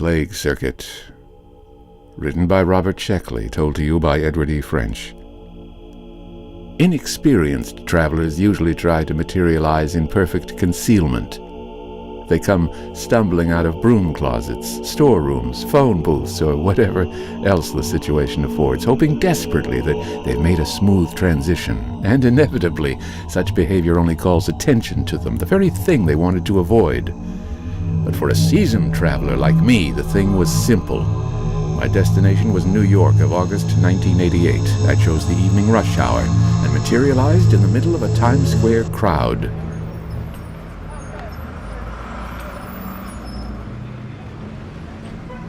Plague Circuit. Written by Robert Sheckley, told to you by Edward E. French. Inexperienced travelers usually try to materialize in perfect concealment. They come stumbling out of broom closets, storerooms, phone booths, or whatever else the situation affords, hoping desperately that they've made a smooth transition. And inevitably, such behavior only calls attention to them, the very thing they wanted to avoid. But for a seasoned traveler like me, the thing was simple. My destination was New York of August 1988. I chose the evening rush hour and materialized in the middle of a Times Square crowd.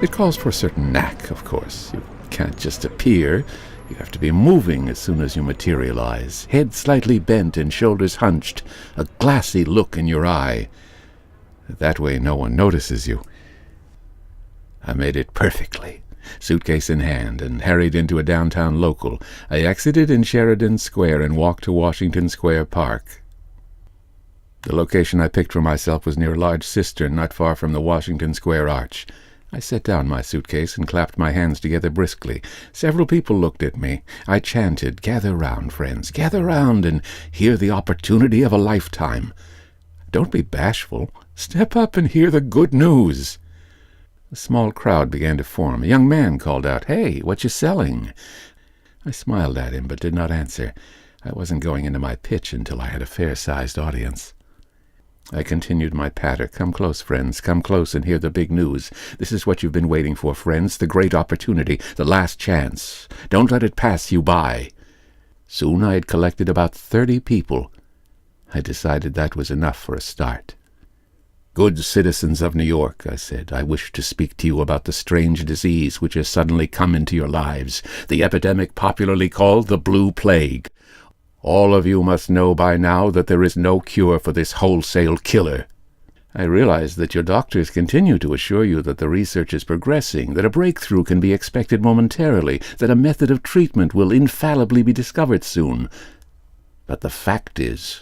It calls for a certain knack, of course. You can't just appear. You have to be moving as soon as you materialize, head slightly bent and shoulders hunched, a glassy look in your eye. That way no one notices you. I made it perfectly, suitcase in hand, and hurried into a downtown local. I exited in Sheridan Square and walked to Washington Square Park. The location I picked for myself was near a large cistern not far from the Washington Square Arch. I set down my suitcase and clapped my hands together briskly. Several people looked at me. I chanted, "Gather round, friends, gather round and hear the opportunity of a lifetime. Don't be bashful. Step up and hear the good news." A small crowd began to form. A young man called out, "Hey, what you selling?" I smiled at him but did not answer. I wasn't going into my pitch until I had a fair-sized audience. I continued my patter. "Come close, friends. Come close and hear the big news. This is what you've been waiting for, friends. The great opportunity. The last chance. Don't let it pass you by." Soon I had collected about 30 people. I decided that was enough for a start. "Good citizens of New York," I said, "I wish to speak to you about the strange disease which has suddenly come into your lives, the epidemic popularly called the Blue Plague. All of you must know by now that there is no cure for this wholesale killer. I realize that your doctors continue to assure you that the research is progressing, that a breakthrough can be expected momentarily, that a method of treatment will infallibly be discovered soon. But the fact is,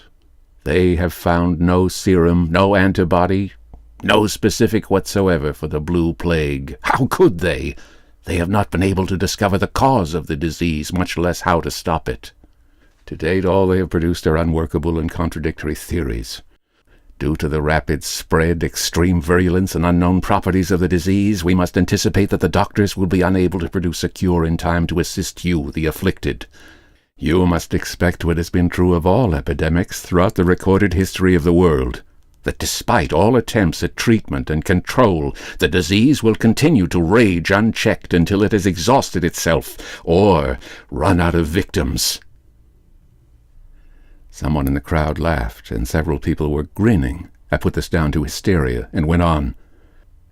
they have found no serum, no antibody, no specific whatsoever for the Blue Plague. How could they? They have not been able to discover the cause of the disease, much less how to stop it. To date, all they have produced are unworkable and contradictory theories. Due to the rapid spread, extreme virulence, and unknown properties of the disease, we must anticipate that the doctors will be unable to produce a cure in time to assist you, the afflicted. You must expect what has been true of all epidemics throughout the recorded history of the world, that despite all attempts at treatment and control, the disease will continue to rage unchecked until it has exhausted itself or run out of victims." Someone in the crowd laughed, and several people were grinning. I put this down to hysteria and went on.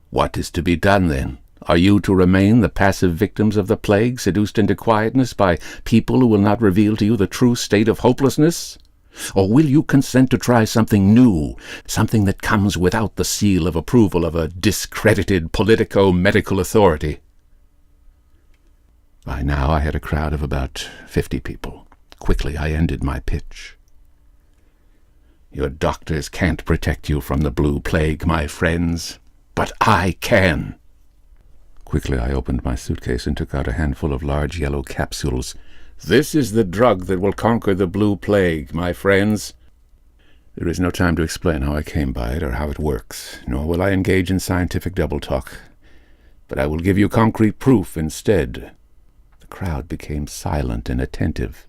"What is to be done, then? Are you to remain the passive victims of the plague, seduced into quietness by people who will not reveal to you the true state of hopelessness? Or will you consent to try something new, something that comes without the seal of approval of a discredited politico-medical authority?" By now I had a crowd of about 50 people. Quickly I ended my pitch. "Your doctors can't protect you from the Blue Plague, my friends, but I can." Quickly I opened my suitcase and took out a handful of large yellow capsules. "This is the drug that will conquer the Blue Plague, my friends." There is no time to explain how I came by it or how it works, nor will I engage in scientific double-talk. But I will give you concrete proof instead. The crowd became silent and attentive.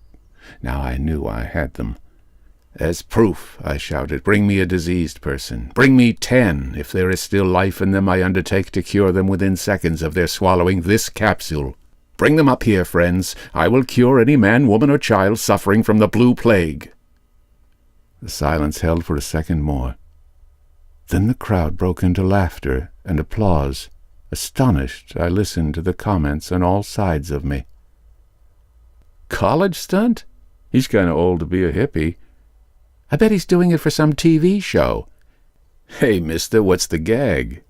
Now I knew I had them. "As proof," I shouted, "bring me a diseased person. Bring me 10. If there is still life in them, I undertake to cure them within seconds of their swallowing this capsule. Bring them up here, friends. I will cure any man, woman, or child suffering from the Blue Plague." The silence held for a second more. Then the crowd broke into laughter and applause. Astonished, I listened to the comments on all sides of me. "College stunt? He's kind of old to be a hippie. I bet he's doing it for some TV show. Hey, mister, what's the gag?"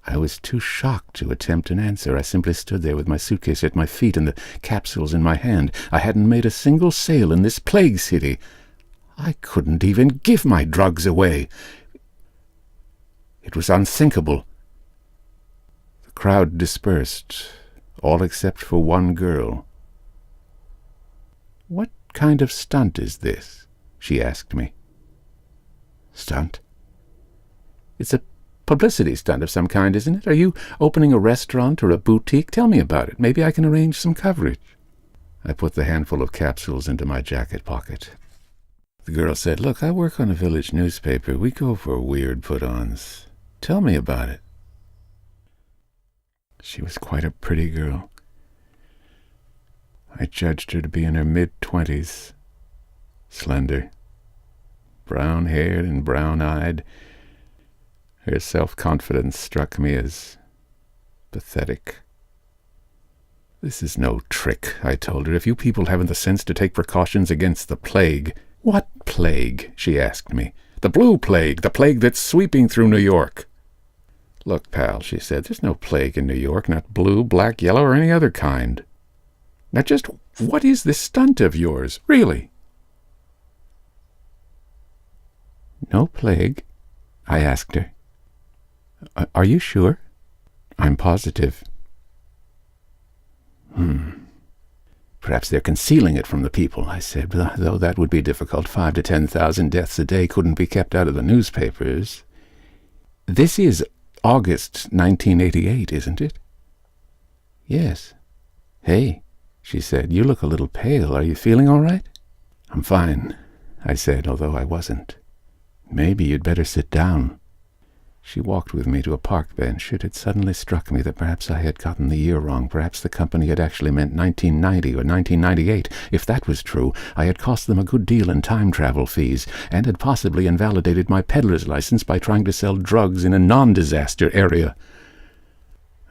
I was too shocked to attempt an answer. I simply stood there with my suitcase at my feet and the capsules in my hand. I hadn't made a single sale in this plague city. I couldn't even give my drugs away. It was unthinkable. crowd dispersed, all except for one girl. "What kind of stunt is this?" she asked me. "Stunt? It's a publicity stunt of some kind, isn't it? Are you opening a restaurant or a boutique? Tell me about it. Maybe I can arrange some coverage." I put the handful of capsules into my jacket pocket. The girl said, "Look, I work on a village newspaper. We go for weird put-ons. Tell me about it." She was quite a pretty girl. I judged her to be in her mid-20s, slender, brown-haired and brown-eyed. Her self-confidence struck me as pathetic. "This is no trick," I told her. "If you people haven't the sense to take precautions against the plague—" "What plague?" she asked me. "The blue plague, the plague that's sweeping through New York." "Look, pal," she said, "there's no plague in New York, not blue, black, yellow, or any other kind. Now just what is this stunt of yours, really?" "No plague?" I asked her. "Are you sure?" "I'm positive." "Perhaps they're concealing it from the people," I said, "though that would be difficult. 5,000 to 10,000 deaths a day couldn't be kept out of the newspapers. This is August 1988, isn't it?" "Yes." "Hey," she said, "you look a little pale. Are you feeling all right?" "I'm fine," I said, although I wasn't. "Maybe you'd better sit down." She walked with me to a park bench. It had suddenly struck me that perhaps I had gotten the year wrong. Perhaps the company had actually meant 1990 or 1998. If that was true, I had cost them a good deal in time travel fees, and had possibly invalidated my peddler's license by trying to sell drugs in a non-disaster area.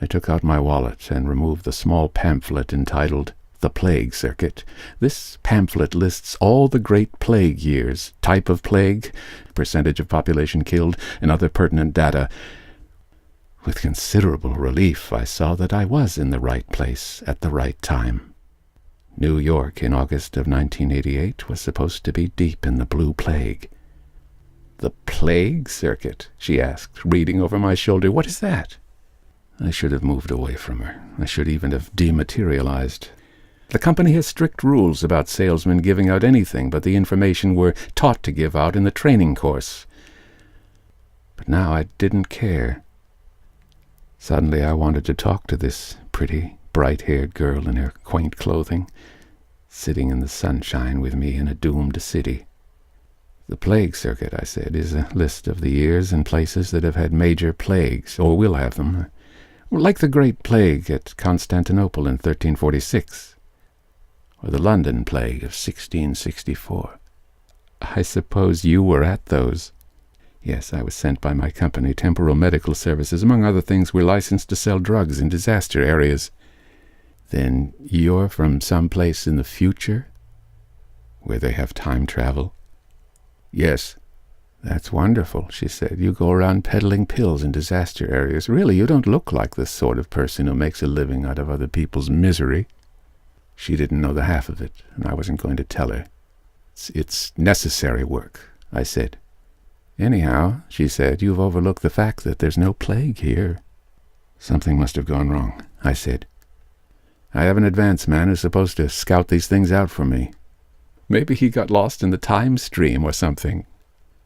I took out my wallet and removed the small pamphlet entitled The Plague Circuit. This pamphlet lists all the great plague years, type of plague, percentage of population killed, and other pertinent data. With considerable relief, I saw that I was in the right place at the right time. New York in August of 1988 was supposed to be deep in the blue plague. "The Plague Circuit?" she asked, reading over my shoulder. "What is that?" I should have moved away from her. I should even have dematerialized. The company has strict rules about salesmen giving out anything but the information we're taught to give out in the training course. But now I didn't care. Suddenly I wanted to talk to this pretty, bright-haired girl in her quaint clothing, sitting in the sunshine with me in a doomed city. "The Plague Circuit," I said, "is a list of the years and places that have had major plagues, or will have them, like the Great Plague at Constantinople in 1346. Or the London Plague of 1664. I suppose you were at those." "Yes, I was sent by my company, Temporal Medical Services. Among other things, we're licensed to sell drugs in disaster areas." "Then you're from some place in the future, where they have time travel?" "Yes." "That's wonderful," she said. "You go around peddling pills in disaster areas. Really, you don't look like the sort of person who makes a living out of other people's misery." She didn't know the half of it, and I wasn't going to tell her. It's necessary work," I said. "Anyhow," she said, "you've overlooked the fact that there's no plague here." "Something must have gone wrong," I said. "I have an advance man who's supposed to scout these things out for me. Maybe he got lost in the time stream or something."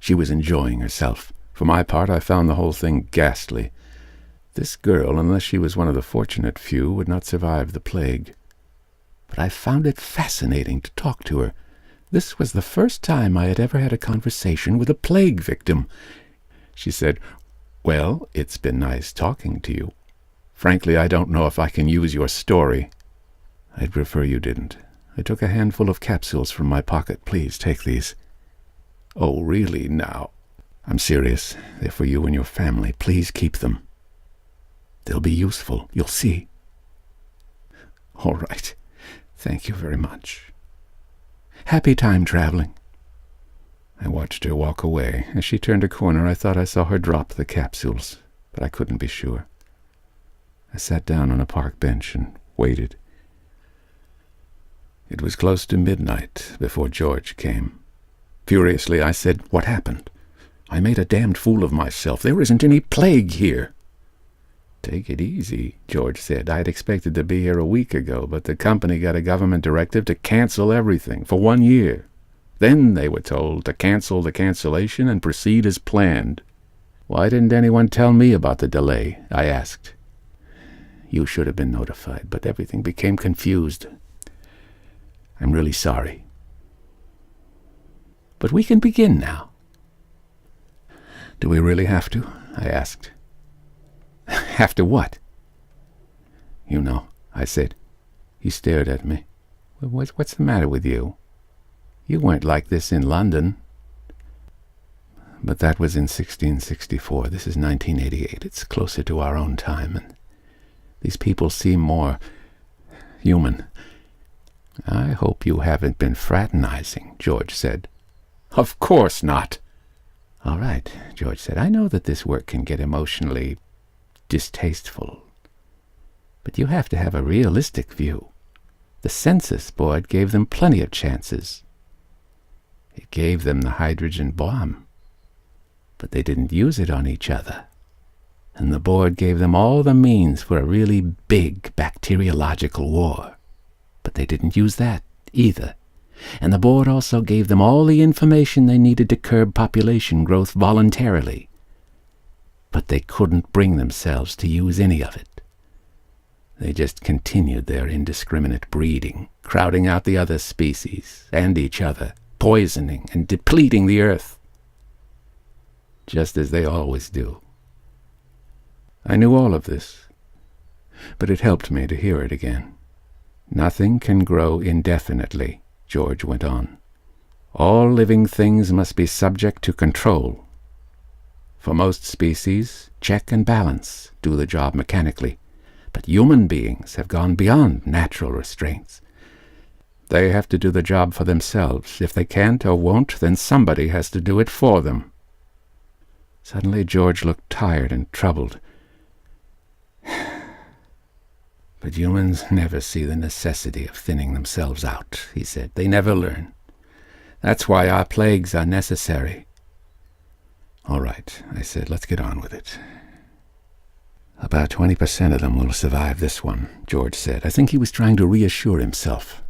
She was enjoying herself. For my part, I found the whole thing ghastly. This girl, unless she was one of the fortunate few, would not survive the plague. But I found it fascinating to talk to her. This was the first time I had ever had a conversation with a plague victim. She said, "Well, it's been nice talking to you. Frankly, I don't know if I can use your story." "I'd prefer you didn't." I took a handful of capsules from my pocket. "Please, take these." "Oh, really, now?" "I'm serious. They're for you and your family. Please keep them. They'll be useful. You'll see." "All right. Thank you very much. Happy time traveling." I watched her walk away. As she turned a corner, I thought I saw her drop the capsules, but I couldn't be sure. I sat down on a park bench and waited. It was close to midnight before George came. Furiously, I said, "What happened? I made a damned fool of myself. There isn't any plague here." Take it easy, George said. I'd expected to be here a week ago, but the company got a government directive to cancel everything for 1 year. Then they were told to cancel the cancellation and proceed as planned. Why didn't anyone tell me about the delay? I asked. You should have been notified, but everything became confused. I'm really sorry. But we can begin now. Do we really have to? I asked. Have to what? You know, I said. He stared at me. What's the matter with you? You weren't like this in London. But that was in 1664. This is 1988. It's closer to our own time, and these people seem more human. I hope you haven't been fraternizing, George said. Of course not. All right, George said. I know that this work can get emotionally distasteful, but you have to have a realistic view. The census board gave them plenty of chances. It gave them the hydrogen bomb, but they didn't use it on each other. And the board gave them all the means for a really big bacteriological war, but they didn't use that either. And the board also gave them all the information they needed to curb population growth voluntarily, but they couldn't bring themselves to use any of it. They just continued their indiscriminate breeding, crowding out the other species and each other, poisoning and depleting the earth, just as they always do. I knew all of this, but it helped me to hear it again. Nothing can grow indefinitely, George went on. All living things must be subject to control. For most species, check and balance do the job mechanically, but human beings have gone beyond natural restraints. They have to do the job for themselves. If they can't or won't, then somebody has to do it for them. Suddenly George looked tired and troubled. But humans never see the necessity of thinning themselves out, he said. They never learn. That's why our plagues are necessary. All right, I said, let's get on with it. About 20% of them will survive this one, George said. I think he was trying to reassure himself.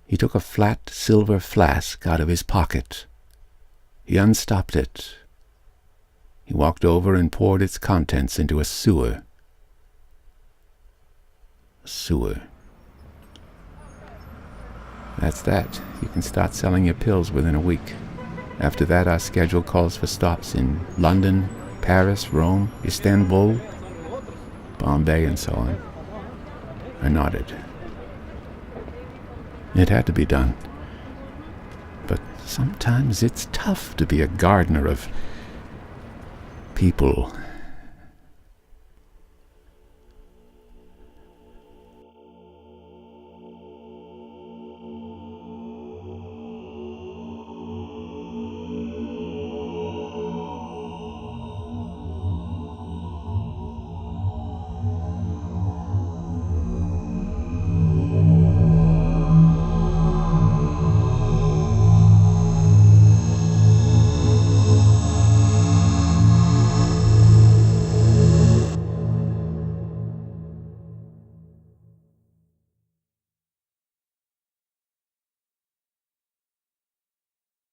He took a flat silver flask out of his pocket. He unstopped it. He walked over and poured its contents into a sewer. A sewer. That's that. You can start selling your pills within a week. After that, our schedule calls for stops in London, Paris, Rome, Istanbul, Bombay, and so on. I nodded. It had to be done. But sometimes it's tough to be a gardener of people.